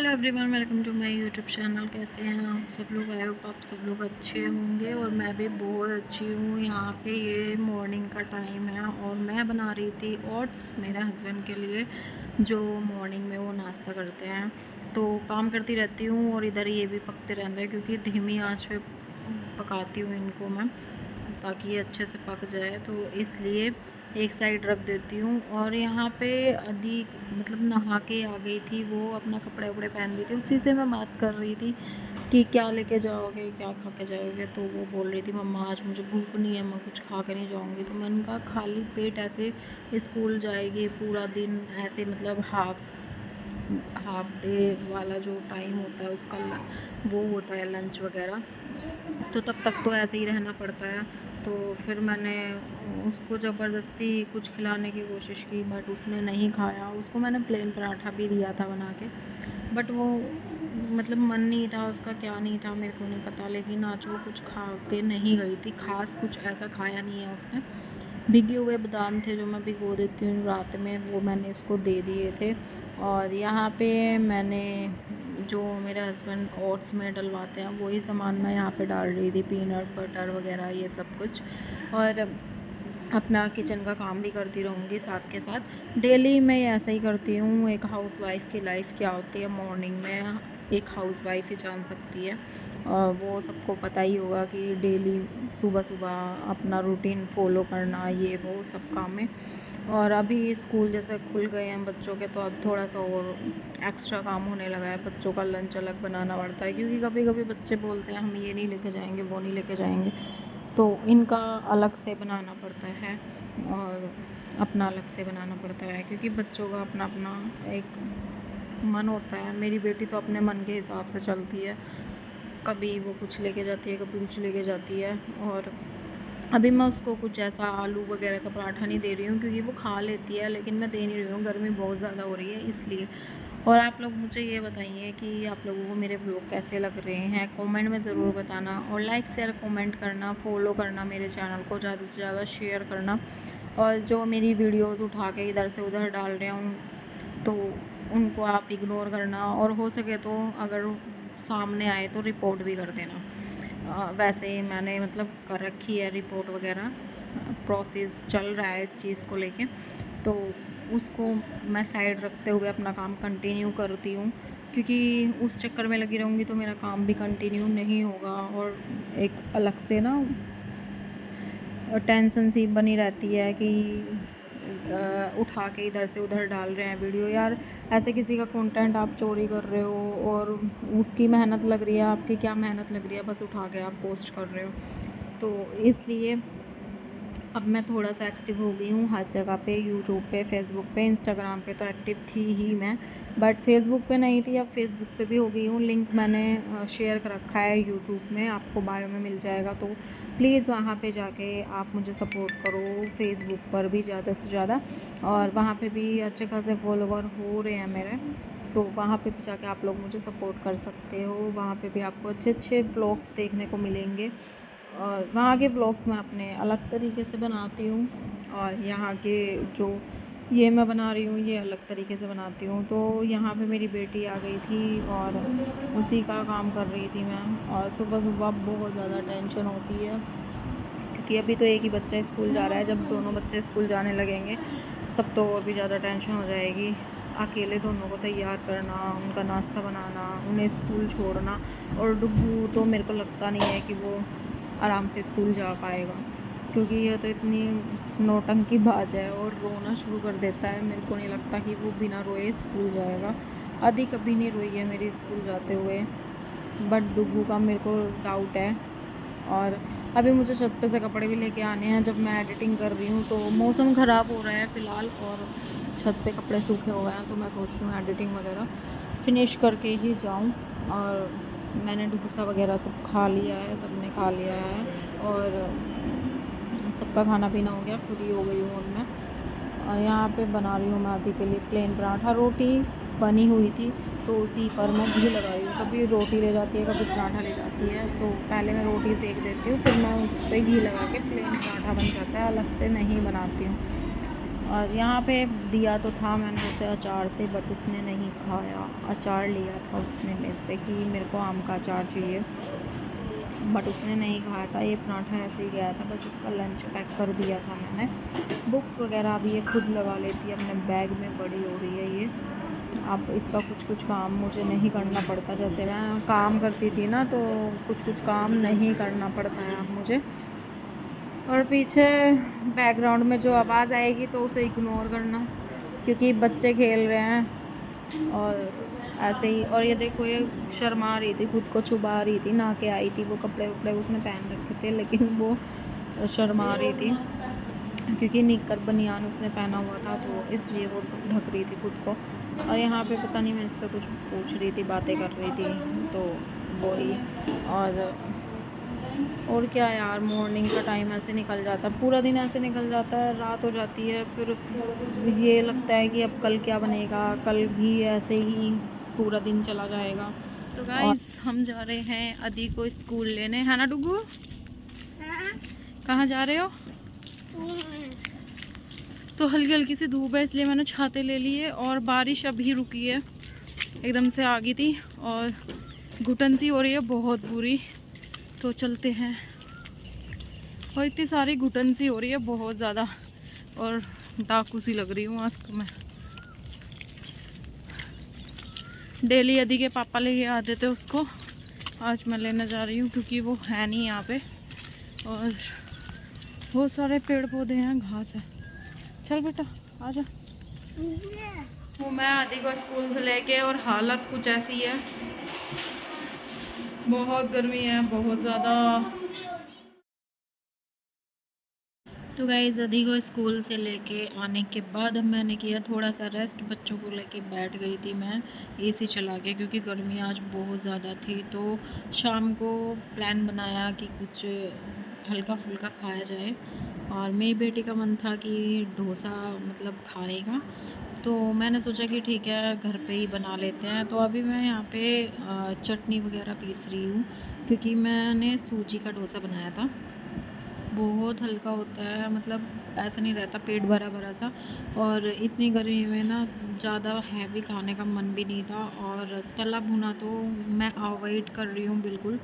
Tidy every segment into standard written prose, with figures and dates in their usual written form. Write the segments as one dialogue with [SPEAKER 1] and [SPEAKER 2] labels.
[SPEAKER 1] Hello everyone, welcome to my YouTube channel. कैसे हैं आप सब लोग? आई होप आप सब लोग अच्छे होंगे और मैं भी बहुत अच्छी हूँ। यहाँ पे ये मॉर्निंग का टाइम है और मैं बना रही थी ओट्स मेरे हस्बैंड के लिए, जो मॉर्निंग में वो नाश्ता करते हैं। तो काम करती रहती हूँ और इधर ये भी पकते रहते हैं, क्योंकि धीमी आंच पे पकाती हूँ इनको मैं, ताकि ये अच्छे से पक जाए। तो इसलिए एक साइड रख देती हूँ। और यहाँ पे अधिक मतलब नहा के आ गई थी वो, अपना कपड़े वपड़े पहन रही थी, उसी से मैं बात कर रही थी कि क्या लेके जाओगे, क्या खा के जाओगे। तो वो बोल रही थी मम्मा आज मुझे भूख नहीं है, मैं कुछ खा के नहीं जाऊँगी। तो मैंने कहा खाली पेट ऐसे स्कूल जाएगी पूरा दिन ऐसे, मतलब हाफ डे वाला जो टाइम होता है उसका वो होता है लंच वगैरह, तो तब तक तो ऐसे ही रहना पड़ता है। तो फिर मैंने उसको ज़बरदस्ती कुछ खिलाने की कोशिश की, बट उसने नहीं खाया। उसको मैंने प्लेन पराठा भी दिया था बना के, बट वो मतलब मन नहीं था उसका, क्या नहीं था मेरे को नहीं पता, लेकिन आज वो कुछ खा के नहीं गई थी। खास कुछ ऐसा खाया नहीं है उसने। भिगे हुए बादाम थे जो मैं भिगो देती हूँ रात में, वो मैंने उसको दे दिए थे। और यहाँ पे मैंने जो मेरे हस्बैंड ओट्स में डलवाते हैं वही सामान मैं यहाँ पे डाल रही थी, पीनट बटर वगैरह ये सब कुछ। और अपना किचन का काम भी करती रहूँगी साथ के साथ। डेली मैं ऐसा ही करती हूँ। एक हाउसवाइफ़ की लाइफ क्या होती है मॉर्निंग में, एक हाउसवाइफ़ ही जान सकती है। वो सबको पता ही होगा कि डेली सुबह सुबह अपना रूटीन फॉलो करना, ये वो सब काम है। और अभी स्कूल जैसे खुल गए हैं बच्चों के, तो अब थोड़ा सा और एक्स्ट्रा काम होने लगा है। बच्चों का लंच अलग बनाना पड़ता है, क्योंकि कभी कभी बच्चे बोलते हैं हम ये नहीं लेके जाएंगे, वो नहीं लेके जाएंगे, तो इनका अलग से बनाना पड़ता है और अपना अलग से बनाना पड़ता है, क्योंकि बच्चों का अपना अपना एक मन होता है। मेरी बेटी तो अपने मन के हिसाब से चलती है, कभी वो कुछ लेके जाती है, कभी कुछ लेके जाती है। और अभी मैं उसको कुछ ऐसा आलू वगैरह का पराठा नहीं दे रही हूँ, क्योंकि वो खा लेती है, लेकिन मैं दे नहीं रही हूँ, गर्मी बहुत ज़्यादा हो रही है इसलिए। और आप लोग मुझे ये बताइए कि आप लोगों को मेरे व्लॉग कैसे लग रहे हैं, कमेंट में ज़रूर बताना। और लाइक शेयर कमेंट करना, फॉलो करना मेरे चैनल को, ज़्यादा से ज़्यादा शेयर करना। और जो मेरी वीडियोज़ उठा के इधर से उधर डाल रहे हूँ, तो उनको आप इग्नोर करना, और हो सके तो अगर सामने आए तो रिपोर्ट भी कर देना। वैसे ही मैंने मतलब कर रखी है रिपोर्ट वगैरह, प्रोसेस चल रहा है इस चीज़ को लेके, तो उसको मैं साइड रखते हुए अपना काम कंटिन्यू करती हूँ, क्योंकि उस चक्कर में लगी रहूँगी तो मेरा काम भी कंटिन्यू नहीं होगा। और एक अलग से ना टेंशन सी बनी रहती है कि उठा के इधर से उधर डाल रहे हैं वीडियो। यार ऐसे किसी का कंटेंट आप चोरी कर रहे हो और उसकी मेहनत लग रही है, आपकी क्या मेहनत लग रही है, बस उठा के आप पोस्ट कर रहे हो। तो इसलिए अब मैं थोड़ा सा एक्टिव हो गई हूँ हर जगह पे, यूट्यूब पे, फेसबुक पे, इंस्टाग्राम पे तो एक्टिव थी ही मैं, बट फेसबुक पे नहीं थी, अब फेसबुक पे भी हो गई हूँ। लिंक मैंने शेयर कर रखा है यूट्यूब में, आपको बायो में मिल जाएगा, तो प्लीज़ वहाँ पे जाके आप मुझे सपोर्ट करो। फेसबुक पर भी ज़्यादा से ज़्यादा, और वहाँ पे भी अच्छे खासे फॉलोवर हो रहे हैं मेरे, तो वहाँ पे भी जाके आप लोग मुझे सपोर्ट कर सकते हो। वहाँ पे भी आपको अच्छे अच्छे व्लॉग्स देखने को मिलेंगे, और वहाँ के ब्लॉग्स मैं अपने अलग तरीके से बनाती हूँ, और यहाँ के जो ये मैं बना रही हूँ ये अलग तरीके से बनाती हूँ। तो यहाँ पे मेरी बेटी आ गई थी और उसी का काम कर रही थी मैं। और सुबह सुबह बहुत ज़्यादा टेंशन होती है, क्योंकि अभी तो एक ही बच्चा स्कूल जा रहा है, जब दोनों बच्चे स्कूल जाने लगेंगे तब तो और भी ज़्यादा टेंशन हो जाएगी। अकेले दोनों को तैयार करना, उनका नाश्ता बनाना, उन्हें स्कूल छोड़ना। और डुग्गू तो मेरे को लगता नहीं है कि वो आराम से स्कूल जा पाएगा, क्योंकि ये तो इतनी नौटंकी बाज है और रोना शुरू कर देता है। मेरे को नहीं लगता कि वो बिना रोए स्कूल जाएगा। आदि कभी नहीं रोई है मेरी स्कूल जाते हुए, बट डुग्गू का मेरे को डाउट है। और अभी मुझे छत पे से कपड़े भी लेके आने हैं। जब मैं एडिटिंग कर रही हूँ तो मौसम ख़राब हो रहा है फ़िलहाल, और छत पे कपड़े सूखे हुए हैं, तो मैं सोच रही हूँ एडिटिंग वगैरह फिनिश करके ही जाऊँ। और मैंने डोसा वगैरह सब खा लिया है, सबने खा लिया है, और सबका खाना पीना हो गया, फ्री हो गई हूँ और मैं। और यहाँ पे बना रही हूँ मैं आदि के लिए प्लेन पराठा। रोटी बनी हुई थी तो उसी पर मैं घी लगा रही हूँ, कभी रोटी ले जाती है, कभी पराठा ले जाती है, तो पहले मैं रोटी सेक देती हूँ, फिर मैं उस पर घी लगा के प्लेन पराठा बन जाता है, अलग से नहीं बनाती हूँ। और यहाँ पे दिया तो था मैंने उसे अचार से, बट उसने नहीं खाया। अचार लिया था उसने मेरे से कि मेरे को आम का अचार चाहिए, बट उसने नहीं खाया था। ये पराठा ऐसे ही गया था, बस उसका लंच पैक कर दिया था मैंने। बुक्स वगैरह अभी ये खुद लगा लेती है अपने बैग में, बड़ी हो रही है ये। अब इसका कुछ काम मुझे नहीं करना पड़ता, जैसे मैं काम करती थी ना, तो कुछ काम नहीं करना पड़ता है अब मुझे। और पीछे बैकग्राउंड में जो आवाज़ आएगी तो उसे इग्नोर करना, क्योंकि बच्चे खेल रहे हैं और ऐसे ही। और ये देखो, ये शर्मा रही थी, खुद को छुपा रही थी, नहा के आई थी। वो कपड़े वपड़े उसने पहन रखे थे, लेकिन वो शर्मा रही थी क्योंकि निक्कर बनियान उसने पहना हुआ था, तो इसलिए वो ढक रही थी खुद को। और यहाँ पे पता नहीं मैं इससे कुछ पूछ रही थी, बातें कर रही थी, तो वो ही। और क्या यार, मॉर्निंग का टाइम ऐसे निकल जाता है, पूरा दिन ऐसे निकल जाता है, रात हो जाती है, फिर ये लगता है कि अब कल क्या बनेगा, कल भी ऐसे ही पूरा दिन चला जाएगा। तो गाइस हम जा रहे हैं अदी को स्कूल लेने, है ना डुगू? कहाँ जा रहे हो? तो हल्की हल्की सी धूप है, इसलिए मैंने छाते ले लिए, और बारिश अभी रुकी है, एकदम से आ गई थी, और घुटन सी हो रही है बहुत बुरी। तो चलते हैं। और इतनी सारी घुटन सी हो रही है बहुत ज़्यादा, और डाकू सी लग रही हूँ आज तो मैं। डेली यदि के पापा लेके आते थे उसको, आज मैं लेने जा रही हूँ क्योंकि वो है नहीं यहाँ पे, और बहुत सारे पेड़ पौधे हैं, घास है। चल बेटा आजा। वो मैं आदि को स्कूल से लेके, और हालत कुछ ऐसी है, बहुत गर्मी है, बहुत ज़्यादा। तो गाइस आदि को स्कूल से लेके आने के बाद मैंने किया थोड़ा सा रेस्ट, बच्चों को लेके बैठ गई थी मैं एसी चला के, क्योंकि गर्मी आज बहुत ज़्यादा थी। तो शाम को प्लान बनाया कि कुछ हल्का फुल्का खाया जाए, और मेरी बेटी का मन था कि डोसा मतलब खाने का, तो मैंने सोचा कि ठीक है घर पे ही बना लेते हैं। तो अभी मैं यहाँ पे चटनी वगैरह पीस रही हूँ, क्योंकि मैंने सूजी का डोसा बनाया था। बहुत हल्का होता है, मतलब ऐसा नहीं रहता पेट भरा भरा सा, और इतनी गर्मी में ना ज़्यादा हैवी खाने का मन भी नहीं था। और तला भुना तो मैं अवॉइड कर रही हूँ बिल्कुल,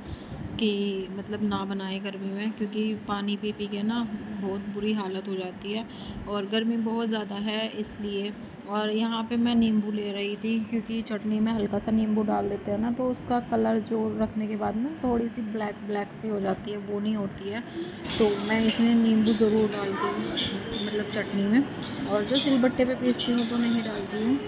[SPEAKER 1] कि मतलब ना बनाए गर्मी में, क्योंकि पानी पी पी के ना बहुत बुरी हालत हो जाती है, और गर्मी बहुत ज़्यादा है इसलिए। और यहाँ पे मैं नींबू ले रही थी, क्योंकि चटनी में हल्का सा नींबू डाल देते हैं ना, तो उसका कलर जो रखने के बाद ना थोड़ी सी ब्लैक ब्लैक सी हो जाती है, वो नहीं होती है। तो मैं इसमें नींबू ज़रूर डालती हूँ मतलब चटनी में, और जो सिलबट्टे पे पीसती हूँ तो नहीं डालती हूँ।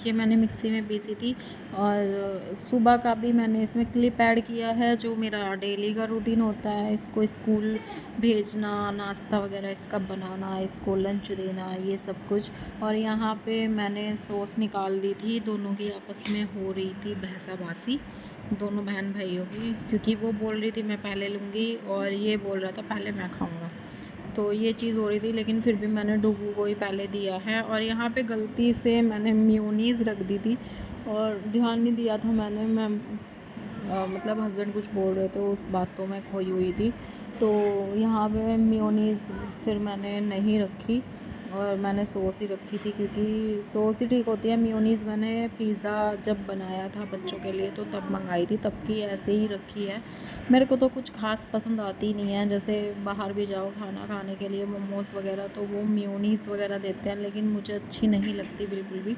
[SPEAKER 1] ये मैंने मिक्सी में पीसी थी। और सुबह का भी मैंने इसमें क्लिप ऐड किया है, जो मेरा डेली का रूटीन होता है, इसको स्कूल भेजना, नाश्ता वगैरह इसका बनाना, इसको लंच देना, ये सब कुछ। और यहाँ पे मैंने सॉस निकाल दी थी, दोनों की आपस में हो रही थी बहसाबासी, दोनों बहन भाइयों की, क्योंकि वो बोल रही थी मैं पहले लूँगी, और ये बोल रहा था पहले मैं खाऊँगा। तो ये चीज़ हो रही थी, लेकिन फिर भी मैंने डुगू को ही पहले दिया है। और यहाँ पे गलती से मैंने मेयोनीज़ रख दी थी, और ध्यान नहीं दिया था मैंने, मैं मतलब हस्बैंड कुछ बोल रहे थे, उस बातों में खोई हुई थी। तो यहाँ पे मेयोनीज़ फिर मैंने नहीं रखी, और मैंने सॉस ही रखी थी, क्योंकि सॉस ही ठीक होती है। मेयोनीज़ मैंने पिज़्ज़ा जब बनाया था बच्चों के लिए तो तब मंगाई थी, तब की ऐसे ही रखी है। मेरे को तो कुछ ख़ास पसंद आती नहीं है, जैसे बाहर भी जाओ खाना खाने के लिए, मोमोज़ वगैरह, तो वो मेयोनीज़ वगैरह देते हैं, लेकिन मुझे अच्छी नहीं लगती बिल्कुल भी।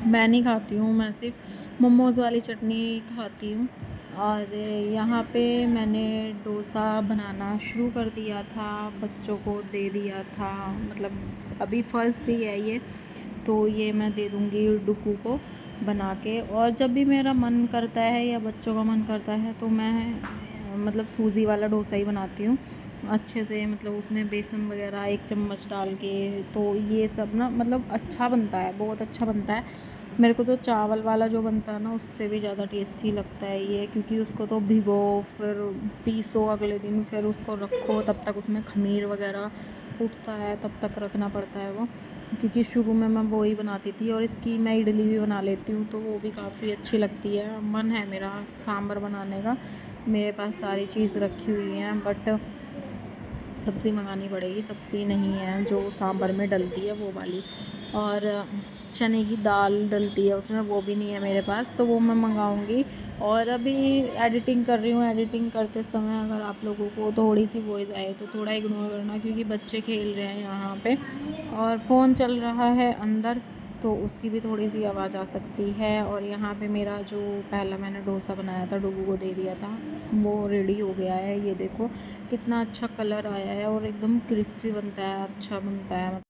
[SPEAKER 1] मैं नहीं खाती हूँ, मैं सिर्फ मोमोज़ वाली चटनी खाती हूँ। और यहाँ पे मैंने डोसा बनाना शुरू कर दिया था, बच्चों को दे दिया था, मतलब अभी फर्स्ट ही है ये, तो ये मैं दे दूँगी डुगू को बना के। और जब भी मेरा मन करता है या बच्चों का मन करता है, तो मैं मतलब सूजी वाला डोसा ही बनाती हूँ अच्छे से, मतलब उसमें बेसन वगैरह 1 चम्मच डाल के, तो ये सब ना मतलब अच्छा बनता है, बहुत अच्छा बनता है। मेरे को तो चावल वाला जो बनता है ना, उससे भी ज़्यादा टेस्टी लगता है ये, क्योंकि उसको तो भिगो, फिर पीसो अगले दिन, फिर उसको रखो, तब तक उसमें खमीर वगैरह उठता है, तब तक रखना पड़ता है वो। क्योंकि शुरू में मैं वो ही बनाती थी, और इसकी मैं इडली भी बना लेती हूँ, तो वो भी काफ़ी अच्छी लगती है। मन है मेरा सांभर बनाने का, मेरे पास सारी चीज़ रखी हुई हैं, बट सब्ज़ी मंगानी पड़ेगी, सब्ज़ी नहीं है जो सांभर में डलती है वो वाली, और चने की दाल डलती है उसमें, वो भी नहीं है मेरे पास, तो वो मैं मंगाऊंगी। और अभी एडिटिंग कर रही हूँ, एडिटिंग करते समय अगर आप लोगों को थोड़ी सी वॉइस आए तो थोड़ा इग्नोर करना, क्योंकि बच्चे खेल रहे हैं यहाँ पे और फ़ोन चल रहा है अंदर, तो उसकी भी थोड़ी सी आवाज़ आ सकती है। और यहाँ पे मेरा जो पहला मैंने डोसा बनाया था, डुगू को दे दिया था, वो रेडी हो गया है। ये देखो कितना अच्छा कलर आया है और एकदम क्रिस्पी बनता है, अच्छा बनता है।